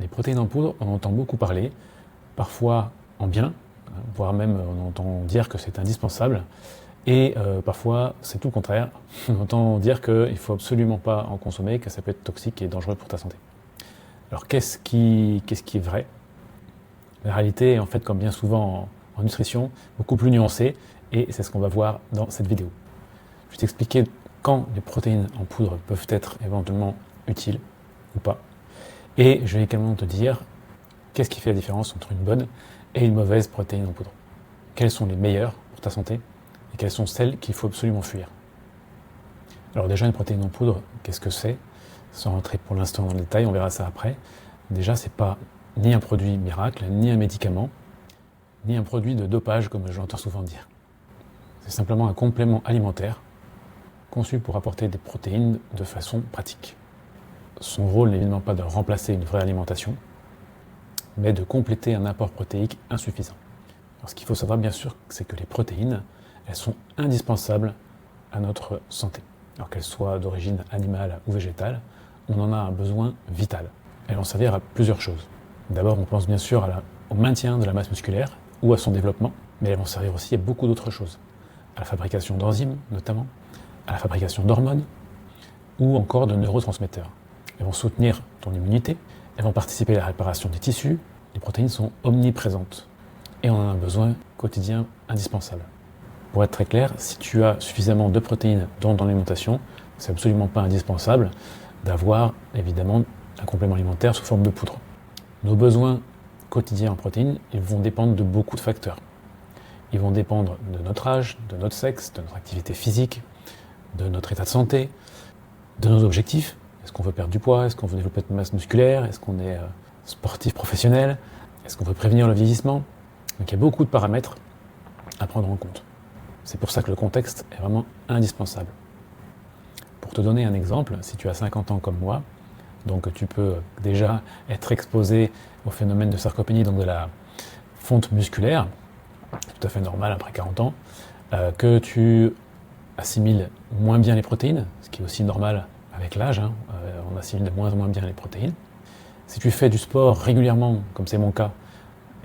Les protéines en poudre, on entend beaucoup parler, parfois en bien, voire même on entend dire que c'est indispensable, et parfois c'est tout le contraire, on entend dire qu'il ne faut absolument pas en consommer, que ça peut être toxique et dangereux pour ta santé. Alors qu'est-ce qui est vrai? La réalité est en fait, comme bien souvent en nutrition, beaucoup plus nuancée, et c'est ce qu'on va voir dans cette vidéo. Je vais t'expliquer quand les protéines en poudre peuvent être éventuellement utiles ou pas. Et je vais également te dire qu'est-ce qui fait la différence entre une bonne et une mauvaise protéine en poudre. Quelles sont les meilleures pour ta santé et quelles sont celles qu'il faut absolument fuir. Alors déjà, une protéine en poudre, qu'est-ce que c'est? Sans rentrer pour l'instant dans le détail, on verra ça après. Déjà, c'est pas ni un produit miracle, ni un médicament, ni un produit de dopage, comme j'entends souvent dire. C'est simplement un complément alimentaire conçu pour apporter des protéines de façon pratique. Son rôle n'est évidemment pas de remplacer une vraie alimentation, mais de compléter un apport protéique insuffisant. Alors, ce qu'il faut savoir bien sûr, c'est que les protéines, elles sont indispensables à notre santé. Alors qu'elles soient d'origine animale ou végétale, on en a un besoin vital. Elles vont servir à plusieurs choses. D'abord, on pense bien sûr au maintien de la masse musculaire ou à son développement, mais elles vont servir aussi à beaucoup d'autres choses. À la fabrication d'enzymes notamment, à la fabrication d'hormones ou encore de neurotransmetteurs. Elles vont soutenir ton immunité, elles vont participer à la réparation des tissus. Les protéines sont omniprésentes et on en a un besoin quotidien indispensable. Pour être très clair, si tu as suffisamment de protéines dans ton alimentation, c'est absolument pas indispensable d'avoir évidemment un complément alimentaire sous forme de poudre. Nos besoins quotidiens en protéines, ils vont dépendre de beaucoup de facteurs. Ils vont dépendre de notre âge, de notre sexe, de notre activité physique, de notre état de santé, de nos objectifs. Est-ce qu'on veut perdre du poids? Est-ce qu'on veut développer de masse musculaire? Est-ce qu'on est sportif professionnel? Est-ce qu'on veut prévenir le vieillissement? Donc il y a beaucoup de paramètres à prendre en compte. C'est pour ça que le contexte est vraiment indispensable. Pour te donner un exemple, si tu as 50 ans comme moi, donc tu peux déjà être exposé au phénomène de sarcopénie, donc de la fonte musculaire, tout à fait normal après 40 ans, que tu assimiles moins bien les protéines, ce qui est aussi normal avec l'âge, on assimile de moins en moins bien les protéines. Si tu fais du sport régulièrement, comme c'est mon cas,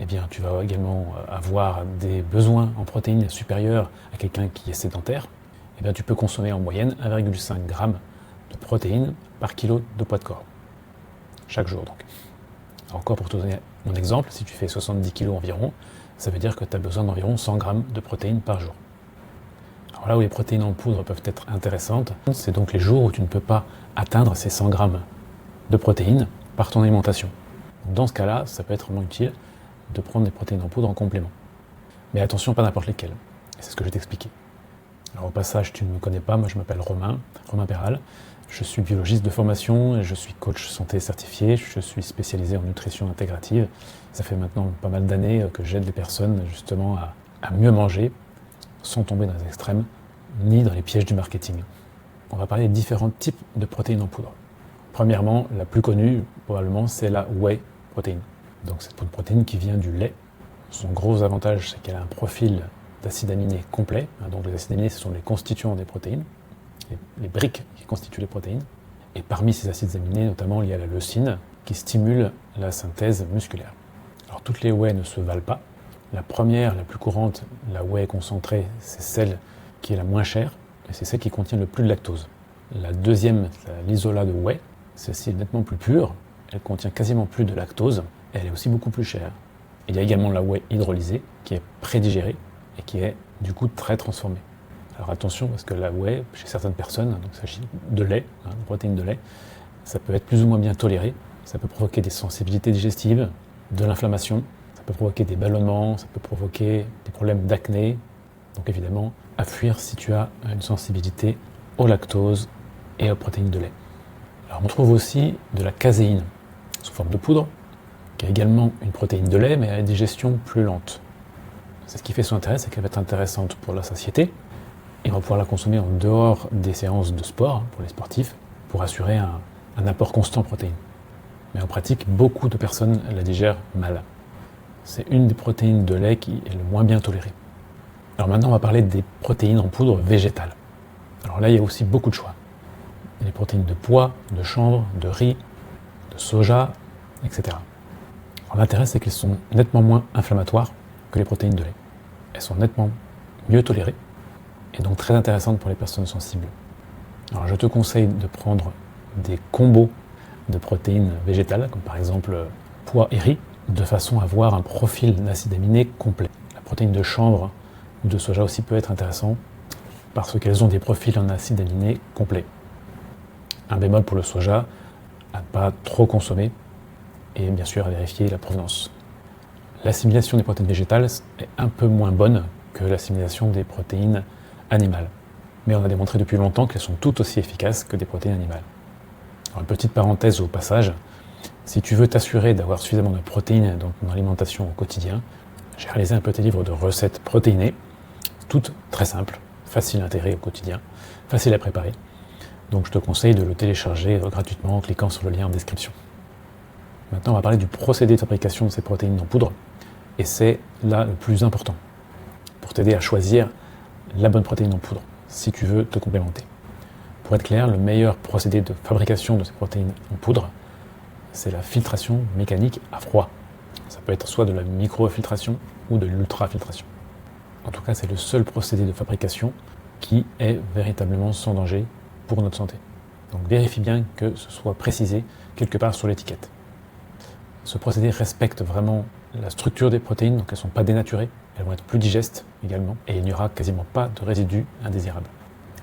eh bien, tu vas également avoir des besoins en protéines supérieurs à quelqu'un qui est sédentaire. Eh bien, tu peux consommer en moyenne 1,5 g de protéines par kilo de poids de corps, chaque jour donc. Encore pour te donner mon exemple, si tu fais 70 kg environ, ça veut dire que tu as besoin d'environ 100 g de protéines par jour. Alors là où les protéines en poudre peuvent être intéressantes, c'est donc les jours où tu ne peux pas atteindre ces 100 g de protéines par ton alimentation. Dans ce cas-là, ça peut être vraiment utile de prendre des protéines en poudre en complément. Mais attention, pas n'importe lesquelles. Et c'est ce que je vais t'expliquer. Alors au passage, tu ne me connais pas, moi je m'appelle Romain Perral. Je suis biologiste de formation et je suis coach santé certifié. Je suis spécialisé en nutrition intégrative. Ça fait maintenant pas mal d'années que j'aide les personnes justement à mieux manger sans tomber dans les extrêmes ni dans les pièges du marketing. On va parler de différents types de protéines en poudre. Premièrement, la plus connue probablement, c'est la whey protéine. Donc c'est une protéine qui vient du lait. Son gros avantage, c'est qu'elle a un profil d'acides aminés complet. Donc les acides aminés, ce sont les constituants des protéines, les briques qui constituent les protéines. Et parmi ces acides aminés, notamment, il y a la leucine qui stimule la synthèse musculaire. Alors toutes les whey ne se valent pas. La première, la plus courante, la whey concentrée, c'est celle qui est la moins chère et c'est celle qui contient le plus de lactose. La deuxième, l'isola de whey, celle-ci est nettement plus pure, elle contient quasiment plus de lactose et elle est aussi beaucoup plus chère. Il y a également la whey hydrolysée qui est prédigérée et qui est du coup très transformée. Alors attention parce que la whey, chez certaines personnes, donc il s'agit de lait, de protéines de lait, ça peut être plus ou moins bien toléré, ça peut provoquer des sensibilités digestives, de l'inflammation, ça peut provoquer des ballonnements, ça peut provoquer des problèmes d'acné. Donc évidemment, à fuir si tu as une sensibilité au lactose et aux protéines de lait. Alors on trouve aussi de la caséine sous forme de poudre, qui est également une protéine de lait, mais à la digestion plus lente. C'est ce qui fait son intérêt, c'est qu'elle va être intéressante pour la satiété, et on va pouvoir la consommer en dehors des séances de sport, pour les sportifs, pour assurer un apport constant en protéines. Mais en pratique, beaucoup de personnes la digèrent mal. C'est une des protéines de lait qui est le moins bien tolérée. Alors maintenant, on va parler des protéines en poudre végétales. Alors là, il y a aussi beaucoup de choix. Il y a les protéines de pois, de chanvre, de riz, de soja, etc. L'intérêt, c'est qu'elles sont nettement moins inflammatoires que les protéines de lait. Elles sont nettement mieux tolérées et donc très intéressantes pour les personnes sensibles. Alors je te conseille de prendre des combos de protéines végétales, comme par exemple pois et riz, de façon à avoir un profil d'acide aminé complet. La protéine de chanvre ou de soja aussi peut être intéressant parce qu'elles ont des profils en acide aminé complet. Un bémol pour le soja, à ne pas trop consommer et bien sûr à vérifier la provenance. L'assimilation des protéines végétales est un peu moins bonne que l'assimilation des protéines animales. Mais on a démontré depuis longtemps qu'elles sont tout aussi efficaces que des protéines animales. Alors, une petite parenthèse au passage, si tu veux t'assurer d'avoir suffisamment de protéines dans ton alimentation au quotidien, j'ai réalisé un petit livre de recettes protéinées, toutes très simples, faciles à intégrer au quotidien, faciles à préparer. Donc je te conseille de le télécharger gratuitement en cliquant sur le lien en description. Maintenant, on va parler du procédé de fabrication de ces protéines en poudre, et c'est là le plus important, pour t'aider à choisir la bonne protéine en poudre, si tu veux te complémenter. Pour être clair, le meilleur procédé de fabrication de ces protéines en poudre, c'est la filtration mécanique à froid. Ça peut être soit de la microfiltration ou de l'ultrafiltration. En tout cas, c'est le seul procédé de fabrication qui est véritablement sans danger pour notre santé. Donc vérifie bien que ce soit précisé quelque part sur l'étiquette. Ce procédé respecte vraiment la structure des protéines, donc elles ne sont pas dénaturées, elles vont être plus digestes également, et il n'y aura quasiment pas de résidus indésirables.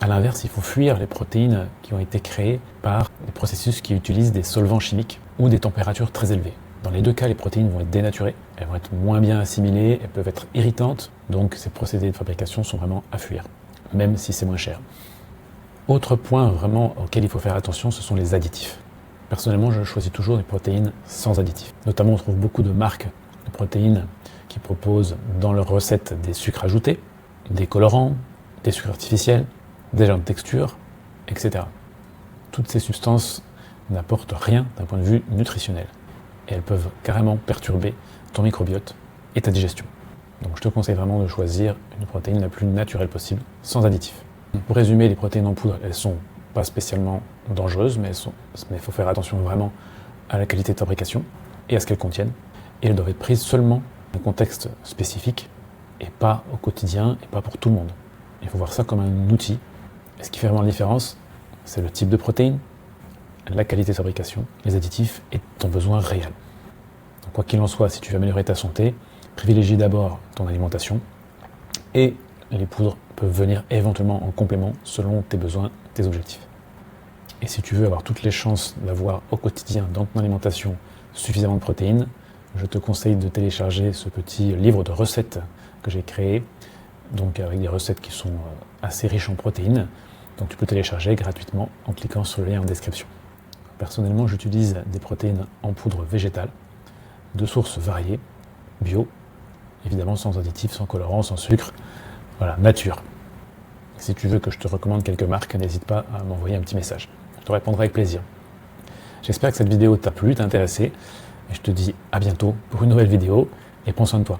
A l'inverse, il faut fuir les protéines qui ont été créées par des processus qui utilisent des solvants chimiques ou des températures très élevées. Dans les deux cas, les protéines vont être dénaturées, elles vont être moins bien assimilées, elles peuvent être irritantes, donc ces procédés de fabrication sont vraiment à fuir, même si c'est moins cher. Autre point vraiment auquel il faut faire attention, ce sont les additifs. Personnellement, je choisis toujours des protéines sans additifs. Notamment, on trouve beaucoup de marques de protéines qui proposent dans leurs recettes des sucres ajoutés, des colorants, des sucres artificiels, des gens de texture, etc. Toutes ces substances n'apportent rien d'un point de vue nutritionnel. Et elles peuvent carrément perturber ton microbiote et ta digestion. Donc je te conseille vraiment de choisir une protéine la plus naturelle possible, sans additifs. Pour résumer, les protéines en poudre, elles sont pas spécialement dangereuses, mais il faut faire attention vraiment à la qualité de fabrication et à ce qu'elles contiennent. Et elles doivent être prises seulement dans un contexte spécifique et pas au quotidien et pas pour tout le monde. Il faut voir ça comme un outil. Et ce qui fait vraiment la différence, c'est le type de protéine, la qualité de fabrication, les additifs et ton besoin réel. Donc, quoi qu'il en soit, si tu veux améliorer ta santé, privilégie d'abord ton alimentation et les poudres peuvent venir éventuellement en complément selon tes besoins, tes objectifs. Et si tu veux avoir toutes les chances d'avoir au quotidien dans ton alimentation suffisamment de protéines, je te conseille de télécharger ce petit livre de recettes que j'ai créé, donc avec des recettes qui sont assez riches en protéines. Donc tu peux télécharger gratuitement en cliquant sur le lien en description. Personnellement, j'utilise des protéines en poudre végétale, de sources variées, bio, évidemment sans additifs, sans colorants, sans sucre, voilà, nature. Si tu veux que je te recommande quelques marques, n'hésite pas à m'envoyer un petit message. Je te répondrai avec plaisir. J'espère que cette vidéo t'a plu, t'a intéressé, et je te dis à bientôt pour une nouvelle vidéo, et prends soin de toi.